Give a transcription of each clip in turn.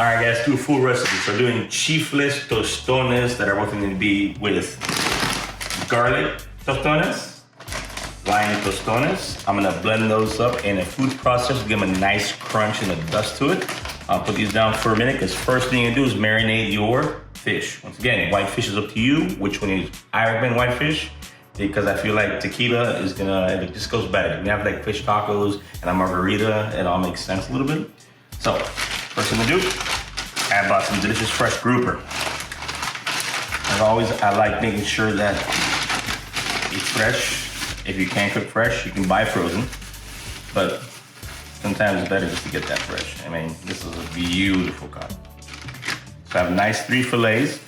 All right, guys, do a full recipe. So we're doing Chifles tostones that are both going to be with garlic tostones, lime tostones. I'm gonna blend those up in a food processor, give them a nice crunch and a dust to it. I'll put these down for a minute because first thing you do is marinate your fish. Once again, white fish is up to you. Which one you use? I recommend white fish because I feel like tequila is it just goes better. When you have like fish tacos and a margarita, it all makes sense a little bit. So, first thing to do, I bought some delicious fresh grouper. As always, I like making sure that it's fresh. If you can't cook fresh, you can buy frozen, but sometimes it's better just to get that fresh. I mean, this is a beautiful cut. So I have nice 3 fillets.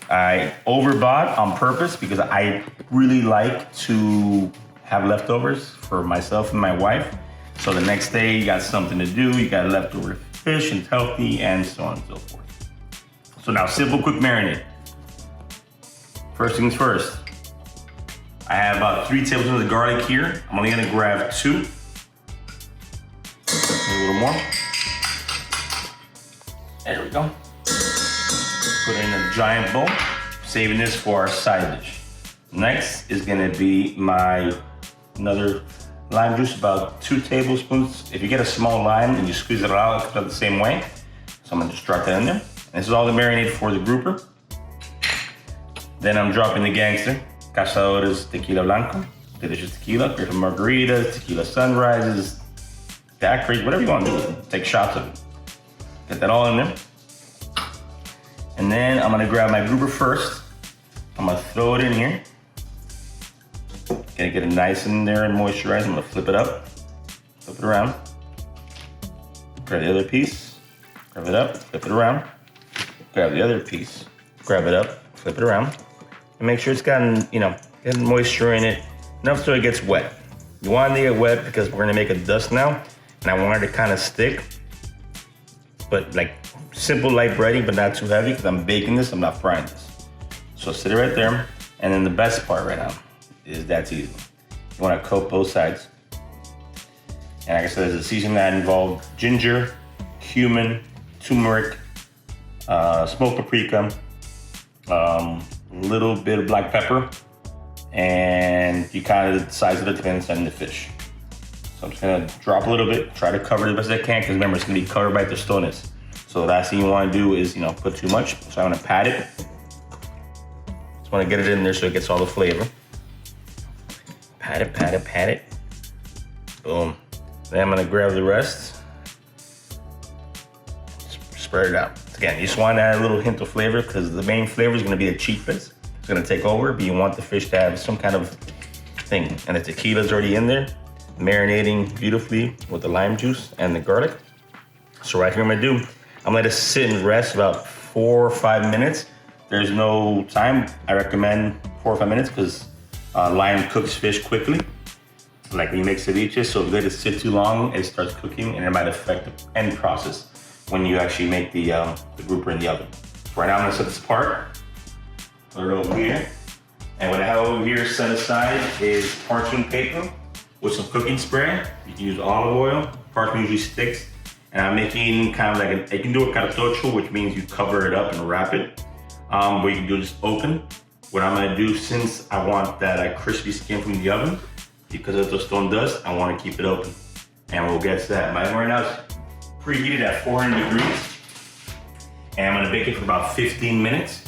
I overbought on purpose because I really like to have leftovers for myself and my wife. So the next day you got something to do, you got leftover fish and it's healthy and so on and so forth. So now simple quick marinade. First things first, I have about 3 tablespoons of garlic here. I'm only gonna grab 2. A little more. There we go. Put it in a giant bowl, saving this for our side dish. Next is gonna be another lime juice, about 2 tablespoons. If you get a small lime and you squeeze it out, it comes out the same way. So I'm gonna just drop that in there. And this is all the marinade for the grouper. Then I'm dropping the gangster, Casadorez Tequila Blanco, delicious tequila, great for margaritas, tequila sunrises, daiquiris, whatever you want to do. Take shots of it. Get that all in there. And then I'm gonna grab my grouper first. I'm gonna throw it in here. Gonna get it nice in there and moisturized. I'm gonna flip it up, flip it around. Grab the other piece, grab it up, flip it around. Grab the other piece, grab it up, flip it around. And make sure it's gotten, getting moisture in it, enough so it gets wet. You want it to get wet because we're gonna make a dust now, and I want it to kind of stick, but like simple light breading, but not too heavy because I'm baking this, I'm not frying this. So sit it right there, and then the best part right now is that's easy. You wanna coat both sides. And like I said, there's a seasoning that involved ginger, cumin, turmeric, smoked paprika, little bit of black pepper, and you kind of size it depends on the fish. So I'm just gonna drop a little bit, try to cover it the best I can, because remember, it's gonna be covered by tostones. So the last thing you wanna do is, put too much. So I'm gonna pat it. Just wanna get it in there so it gets all the flavor. Pat it, pat it, pat it. Boom. Then I'm gonna grab the rest. Spread it out. Again, you just want to add a little hint of flavor because the main flavor is going to be the Chifles. It's going to take over, but you want the fish to have some kind of thing. And the tequila is already in there, marinating beautifully with the lime juice and the garlic. So right here, what I'm going to do, I'm going to let it sit and rest about 4 or 5 minutes. There's no time. I recommend 4 or 5 minutes because lime cooks fish quickly, like when you make ceviche. So if you let it sit too long, it starts cooking and it might affect the end process when you actually make the grouper in the oven. So right now I'm gonna set this apart, put it over here. And what I have over here set aside is parchment paper with some cooking spray. You can use olive oil, parchment usually sticks. And I'm making kind of like you can do a cartocho, which means you cover it up and wrap it. What you can do is just open. What I'm gonna do, since I want that crispy skin from the oven, because of the tostone dust, I wanna keep it open. And we'll get to that. My oven right now is preheated at 400 degrees. And I'm gonna bake it for about 15 minutes.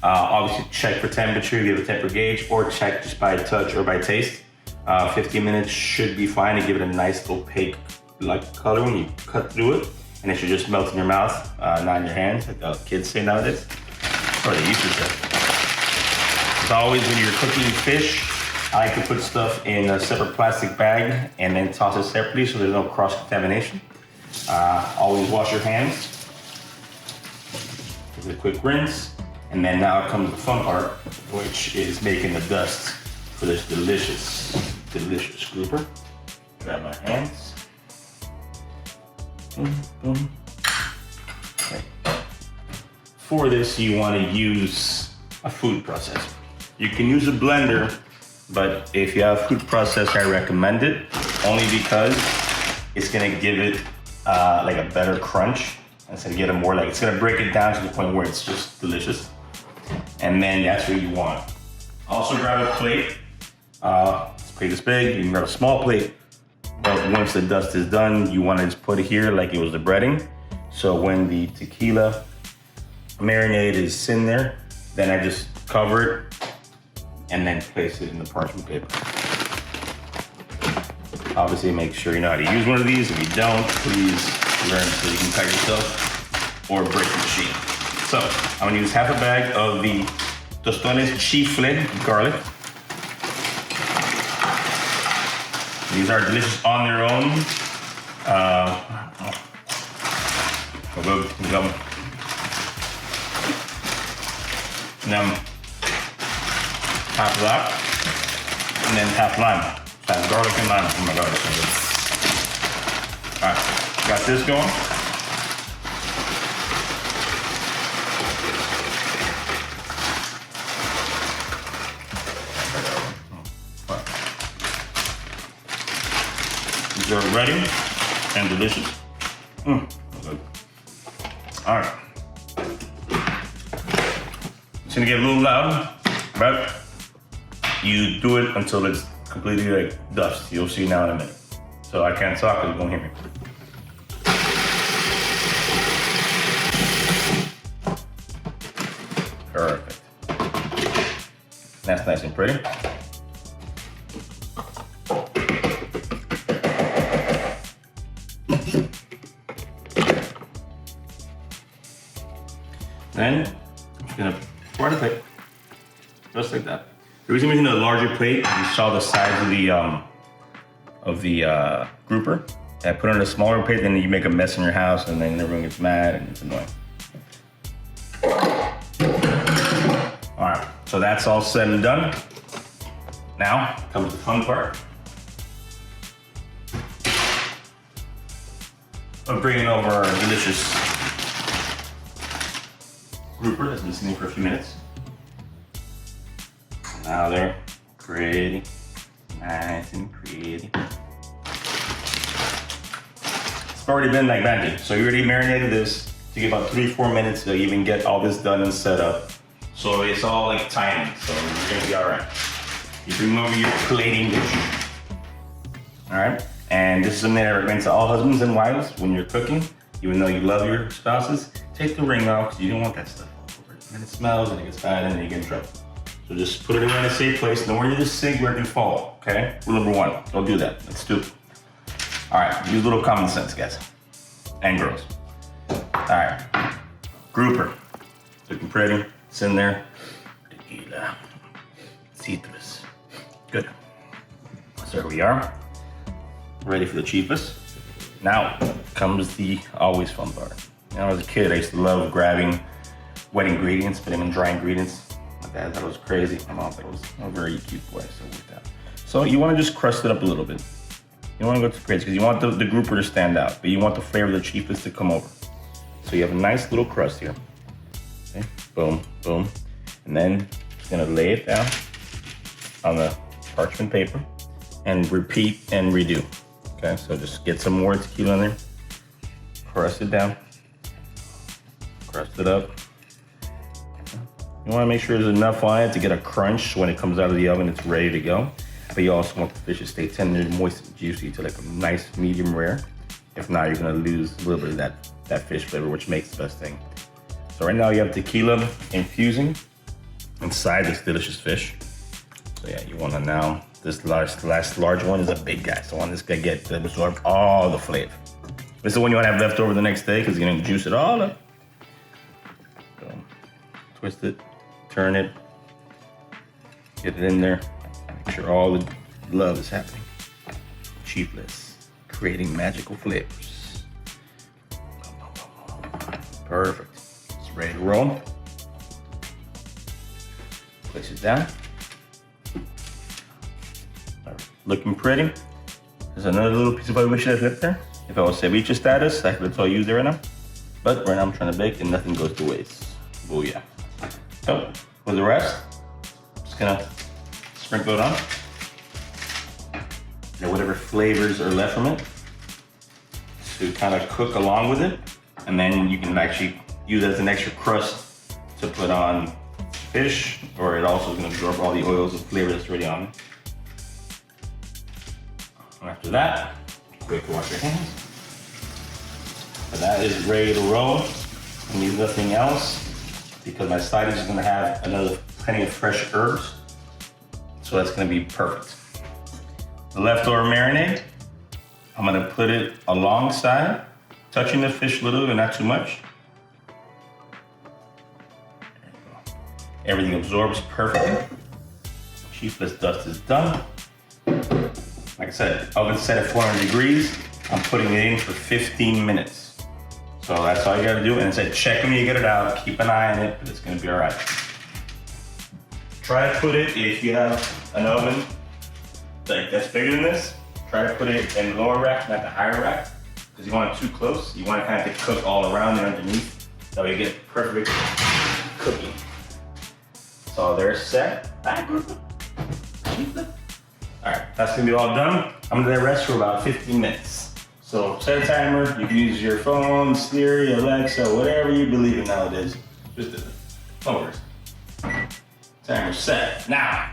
Obviously check for temperature, you have a temper gauge, or check just by touch or by taste. 15 minutes should be fine to give it a nice opaque like color when you cut through it. And it should just melt in your mouth, not in your hands, like the kids say nowadays. Or they used to say. As always, when you're cooking fish, I like to put stuff in a separate plastic bag and then toss it separately so there's no cross-contamination. Always wash your hands. Give it a quick rinse. And then now comes the fun part, which is making the dust for this delicious, delicious grouper. Grab my hands. Boom, boom. Okay. For this, you want to use a food processor. You can use a blender, but if you have a food processor, I recommend it only because it's gonna give it like a better crunch It's gonna get it more like, it's gonna break it down to the point where it's just delicious. And then that's what you want. Also grab a plate. This plate is big, you can grab a small plate. But once the dust is done, you wanna just put it here like it was the breading. So when the tequila marinade is in there, then I just cover it and then place it in the parchment paper. Obviously make sure you know how to use one of these. If you don't, please learn so you can cut yourself or break the machine. So I'm gonna use half a bag of the Tostones Chifle garlic. These are delicious on their own. Now, half of that, and then half lime. So I have garlic and lime. Oh my God, that's so good. All right, got this going. These are ready and delicious. Good. All right. It's gonna get a little loud, but you do it until it's completely like dust. You'll see now in a minute. So I can't talk because you won't hear me. Perfect. That's nice and pretty. Then I'm just gonna pour the plate, just like that. The reason I'm using a larger plate, you saw the size of the grouper. I put it on a smaller plate, then you make a mess in your house, and then everyone gets mad, and it's annoying. All right, so that's all said and done. Now comes the fun part of bringing over our delicious grouper that's been sitting for a few minutes. Now they're pretty, nice and pretty. It's already been like magic. So you already marinated this to give about 3-4 minutes to even get all this done and set up. So it's all like timing, so you're gonna be all right. You bring over your plating dish. All right, and this is something that I recommend to all husbands and wives when you're cooking, even though you love your spouses, take the ring off because you don't want that stuff all over it. And it smells and it gets bad and then you get in trouble. So just put it in a safe place. Don't worry, just sink where it can fall, okay? Rule number 1, don't do that, that's stupid. All right, use a little common sense, guys, and girls. All right, grouper, looking pretty, it's in there. Tequila, citrus, good. So here we are, ready for the Chifles. Now comes the always fun part. You know, as a kid, I used to love grabbing wet ingredients, putting them in dry ingredients. My dad thought it was crazy. My mom thought it was a very cute boy, so it worked out. So you want to just crust it up a little bit. You don't want to go too crazy because you want the grouper to stand out, but you want the flavor of the Chifles to come over. So you have a nice little crust here. Okay, boom, boom. And then just gonna lay it down on the parchment paper and repeat and redo. Okay, so just get some more tequila in there, crust it down, crust it up. You wanna make sure there's enough on it to get a crunch so when it comes out of the oven, it's ready to go. But you also want the fish to stay tender, moist, and juicy to like a nice medium rare. If not, you're gonna lose a little bit of that fish flavor, which makes the best thing. So right now you have tequila infusing inside this delicious fish. So yeah, you wanna now, this last large one is a big guy. So on this guy get to absorb all the flavor. This is the one you wanna have left over the next day because you're gonna juice it all up. So twist it, turn it, get it in there. Make sure all the love is happening. Chifles, creating magical flavors. Perfect. It's ready to roll. Place it down. Looking pretty. There's another little piece of ceviche that's left there. If I was ceviche status, that's all I use there right now. But right now I'm trying to bake and nothing goes to waste. Oh yeah. So for the rest, just gonna sprinkle it on. And whatever flavors are left from it to kind of cook along with it. And then you can actually use it as an extra crust to put on fish, or it also is gonna absorb all the oils and flavor that's already on it. And after that, quick wash your hands. And that is ready to roll. I need nothing else because my side is gonna have plenty of fresh herbs. So that's gonna be perfect. The leftover marinade, I'm gonna put it alongside, touching the fish a little bit, not too much. Everything absorbs perfectly. Chifles dust is done. Like I said, oven set at 400 degrees. I'm putting it in for 15 minutes. So that's all you gotta do. And it said check when you get it out, keep an eye on it, but it's gonna be all right. Try to put it, if you have an oven like that's bigger than this, try to put it in the lower rack, not the higher rack, because you want it too close. You want it kind of to cook all around and underneath. That way you get perfect cooking. So they're set. Bye, Grouper. All right, that's gonna be all done. I'm gonna let it rest for about 15 minutes. So set a timer. You can use your phone, Siri, Alexa, whatever you believe in nowadays. Just do it. No worries. Timer set. Now,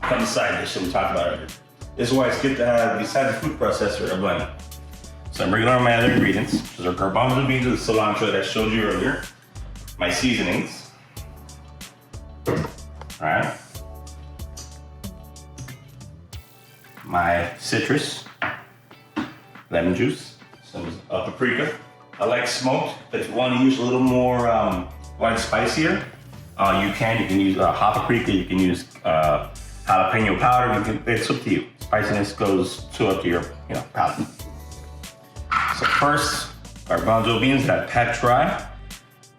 come to side dish that we talked about earlier. This is why it's good to have, besides the food processor, a blender. So I'm bringing on my other ingredients, which is our garbanzo beans with the cilantro that I showed you earlier. My seasonings. All right. My citrus, lemon juice, some paprika. I like smoked, but if you want to use a little more, spicier, you can use hot paprika, you can use jalapeno powder, it's up to you. Spiciness goes up to your palate. So first, garbanzo beans that I pat dry,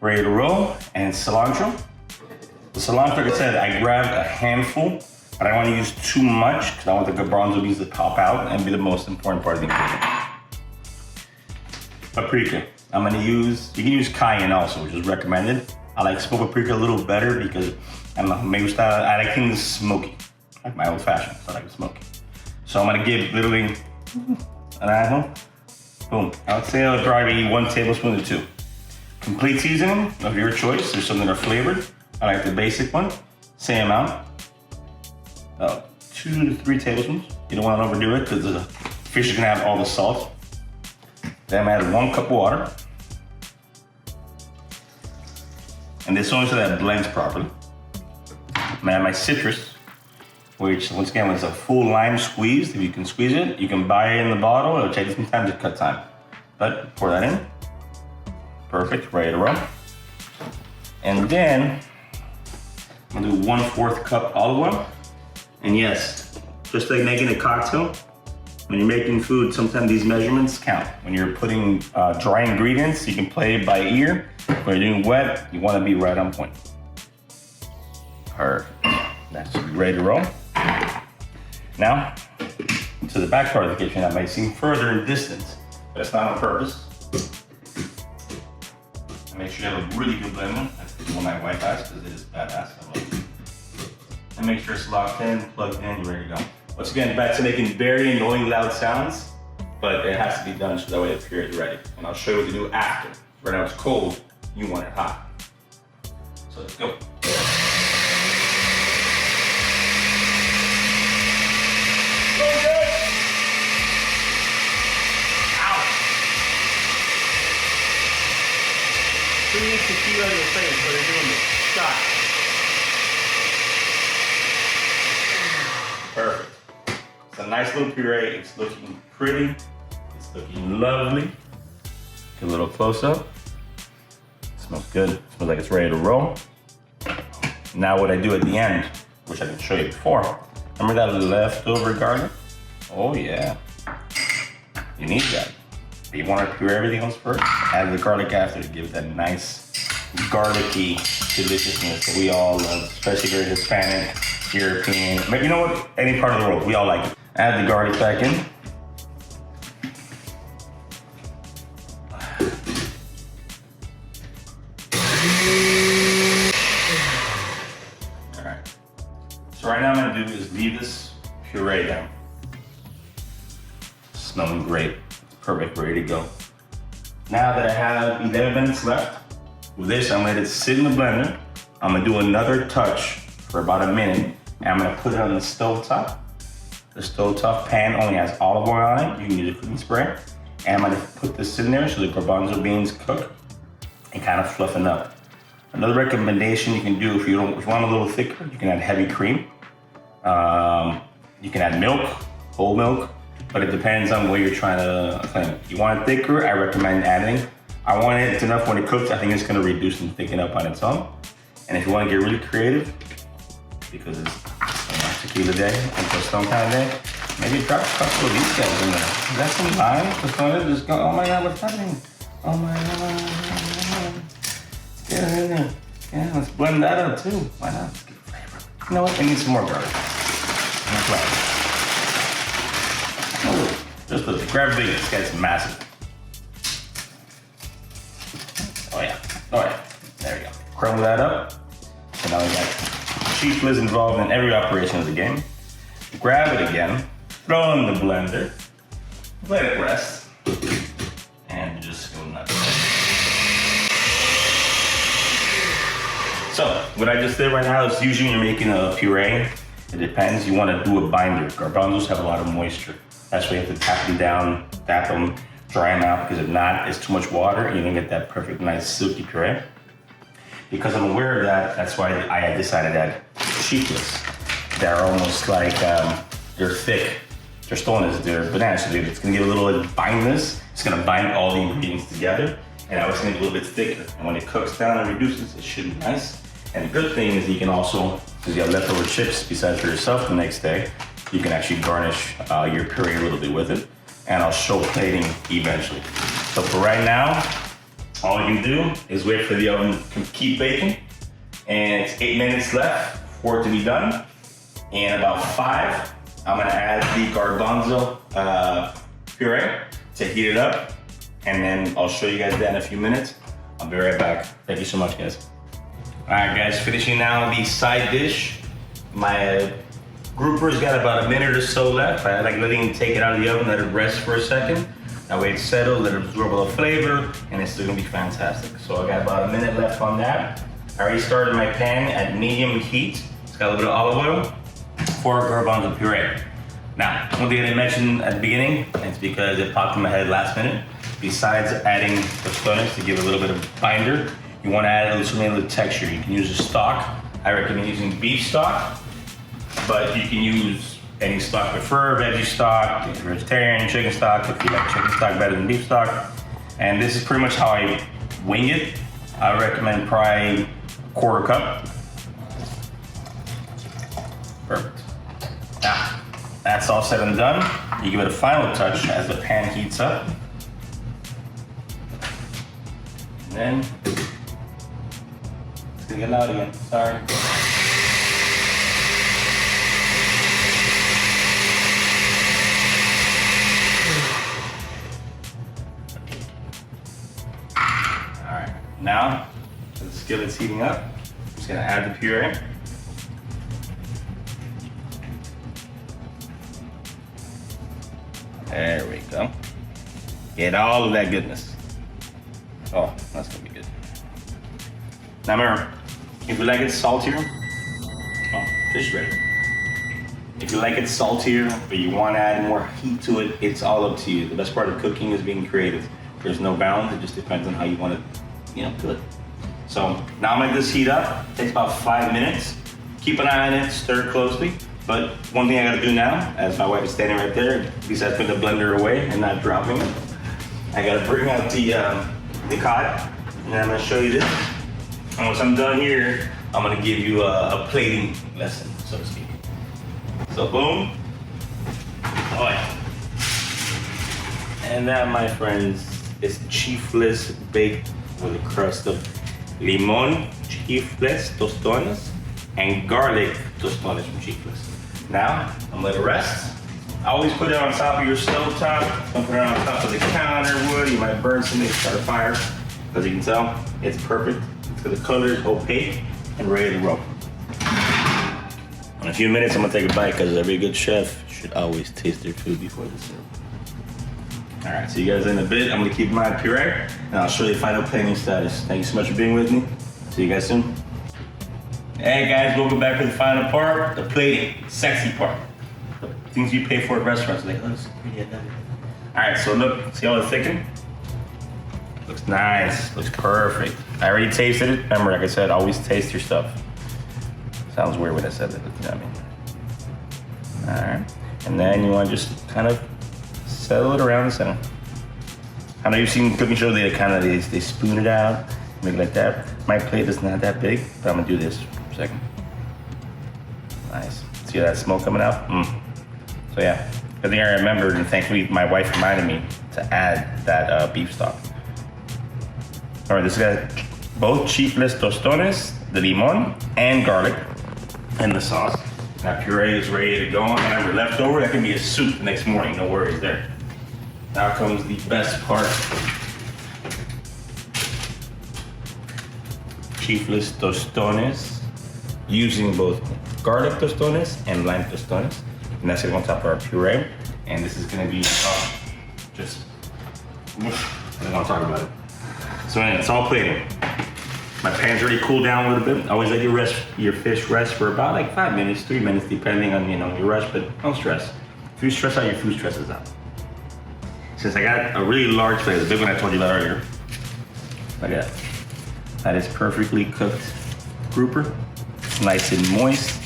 ready to roll, and cilantro. The cilantro, like I said, I grabbed a handful, but I don't want to use too much because I want the garbanzo beans to pop out and be the most important part of the ingredient. Paprika, you can use cayenne also, which is recommended. I like smoked paprika a little better because I like things smoky, like my old fashioned, so I like it smoky. So I'm gonna give literally an apple, boom. I would say I'll probably 1 tablespoon to 2. Complete seasoning of your choice. There's some that are flavored. I like the basic one, same amount. 2 to 3 tablespoons. You don't want to overdo it because the fish is gonna have all the salt. Then I'm gonna add 1 cup of water. And this only so that it blends properly. I'm gonna add my citrus, which once again was a full lime squeeze. If you can squeeze it, you can buy it in the bottle. It'll take some time to cut time. But pour that in. Perfect, ready to roll. And then I'm gonna do 1/4 cup olive oil. And yes, just like making a cocktail, when you're making food, sometimes these measurements count. When you're putting dry ingredients, you can play it by ear. When you're doing wet, you wanna be right on point. Perfect, that should be ready to roll. Now, to the back part of the kitchen, that might seem further in distance, but it's not on purpose. And make sure you have a really good blender. That's the one my wife has because it is badass. I love it. And make sure it's locked in, plugged in, you're ready to go. Once again, back to making very annoying loud sounds, but it has to be done so that way the puree is ready. And I'll show you what to do after. Right now it's cold, you want it hot. So let's go. Tequila in your face, but they're doing the shot. Perfect. It's a nice little puree. It's looking pretty. It's looking lovely. Get a little close up. Smells good. Smells like it's ready to roll. Now what I do at the end, which I didn't show you before. Remember that leftover garlic? Oh yeah. You need that. But you want to puree everything else first. Add the garlic after to give it that nice garlicky deliciousness that we all love, especially if you're Hispanic, European, but you know what? Any part of the world, we all like it. Add the garlic back in. All right. So right now I'm gonna do is leave this puree down. Smelling great. It's perfect, ready to go. Now that I have 11 minutes left, with this, I'm gonna let it sit in the blender. I'm gonna do another touch for about a minute, and I'm gonna put it on the stovetop. The stovetop pan only has olive oil on it. You can use a cooking spray. And I'm gonna put this in there so the garbanzo beans cook and kind of fluffen up. Another recommendation you can do if you want a little thicker, you can add heavy cream. You can add milk, whole milk, but it depends on what you're trying to clean. If you want it thicker, I recommend adding. I want it enough when it cooks, I think it's gonna reduce and thicken up on its own. And if you wanna get really creative, because it's tequila day and Tostone kind of day, maybe drop a couple of these guys in there. Is that some lime? Tostones just go, oh my God, what's happening? Oh my God. Get it in there. Yeah, let's blend that up too. Why not? Let's get flavor. You know what? I need some more garlic. Oh, just a grab big. This guy's massive. Oh yeah. Oh yeah. There we go. Crumble that up. So now we got Chifles involved in every operation of the game. Grab it again. Throw in the blender. Let it rest. And just go nuts. So, what I just did right now is usually you're making a puree. It depends, you want to do a binder. Garbanzos have a lot of moisture. That's why you have to tap them down, tap them, dry them out, because if not, it's too much water and you don't get that perfect, nice, silky puree. Because I'm aware of that, that's why I had decided that Chifles, they're almost like, they're thick. Tostones, they're bananas, so it's gonna give a little bindness. It's gonna bind all the ingredients together, and now it's gonna be a little bit thicker. And when it cooks down and reduces, it should be nice. And the good thing is you can also, because you have leftover chips besides for yourself the next day, you can actually garnish your puree a little bit with it. And I'll show plating eventually. So for right now, all you can do is wait for the oven to keep baking. And it's 8 minutes left for it to be done. And about 5, I'm gonna add the garbanzo puree to heat it up. And then I'll show you guys that in a few minutes. I'll be right back. Thank you so much, guys. All right, guys, finishing now the side dish. My grouper's got about a minute or so left. I like letting it take it out of the oven, let it rest for a second. That way it's settled, let it absorb all the flavor, and it's still gonna be fantastic. So I got about a minute left on that. I already started my pan at medium heat. It's got a little bit of olive oil for garbanzo puree. Now, one thing I didn't mention at the beginning, it's because it popped in my head last minute. Besides adding the tostones to give a little bit of binder, you want to add a little texture. You can use a stock. I recommend using beef stock, but you can use any stock you prefer, veggie stock, vegetarian, chicken stock, if you like chicken stock better than beef stock. And this is pretty much how I wing it. I recommend probably a quarter cup. Perfect. Now, that's all said and done. You give it a final touch as the pan heats up. And then, it's gonna get loud again, sorry. All right, now, the skillet's heating up. I'm just gonna add the puree. There we go. Get all of that goodness. Oh, that's gonna be good. Now remember, if you like it saltier, oh, fish ready. If you like it saltier, but you want to add more heat to it, it's all up to you. The best part of cooking is being creative. There's no bounds, it just depends on how you want to, do it. So now I'm gonna let this heat up. It takes about 5 minutes. Keep an eye on it, stir closely. But one thing I gotta do now, as my wife is standing right there, besides putting the blender away and not dropping it, I gotta bring out the cod, and I'm gonna show you this. And once I'm done here, I'm gonna give you a plating lesson, so to speak. So boom. Oh yeah. And that, my friends, is Chifles baked with a crust of limon, Chifles, tostones, and garlic tostones from Chifles. Now, I'm gonna let it rest. I always put it on top of your stove top. Don't put it on top of the counter wood. You might burn something, start a fire. As you can tell, it's perfect. So the color is opaque and ready to roll. In a few minutes, I'm gonna take a bite because every good chef should always taste their food before they serve. All right, see you guys in a bit. I'm gonna keep my puree, and I'll show you the final plating status. Thank you so much for being with me. See you guys soon. Hey guys, welcome back to the final part, the plating, sexy part. The things you pay for at restaurants. Like, oh, this is pretty, I love it. All right, so look, see all the thickening? Looks nice, looks perfect. I already tasted it. Remember, like I said, always taste your stuff. Sounds weird when I said that, but you know what I mean. All right, and then you want to just kind of settle it around the center. I know you've seen cooking shows, they spoon it out, make it like that. My plate is not that big, but I'm gonna do this for a second. Nice. See that smoke coming out? So yeah, I think I remembered, and thankfully my wife reminded me to add that beef stock. All right, this got both Chifles Tostones, the limon, and garlic in the sauce. That puree is ready to go on. Remember, leftover, that can be a soup the next morning, no worries there. Now comes the best part. Chifles Tostones, using both garlic tostones and lime tostones. And that's gonna go on top of our puree. And this is gonna be just, I don't wanna talk about it. So anyway, it's all plated. My pan's already cooled down a little bit. Always let your fish rest for about like 5 minutes, 3 minutes, depending on your rush, but don't stress. If you stress out, your food stresses out. Since I got a really large plate, the big one I told you about earlier. Look at that. That is perfectly cooked grouper. It's nice and moist,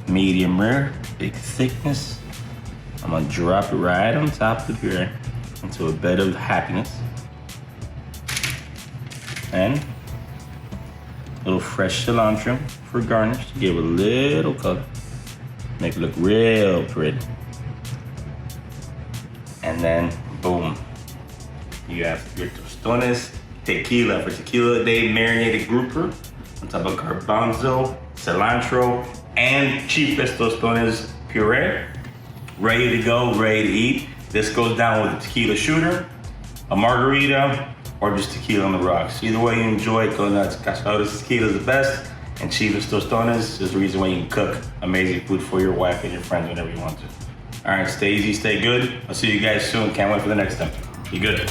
medium rare, big thickness. I'm gonna drop it right on top of the puree into a bed of happiness. And a little fresh cilantro for garnish to give a little color. Make it look real pretty. And then, boom, you have your Tostones Tequila for Tequila Day marinated grouper on top of garbanzo, cilantro, and Chifles Tostones puree. Ready to go, ready to eat. This goes down with a tequila shooter, a margarita, or just tequila on the rocks. Either way you enjoy it, go nuts. Casadorez tequila is the best, and Chifles Tostones is the reason why you can cook amazing food for your wife and your friends whenever you want to. All right, stay easy, stay good. I'll see you guys soon. Can't wait for the next time. Be good.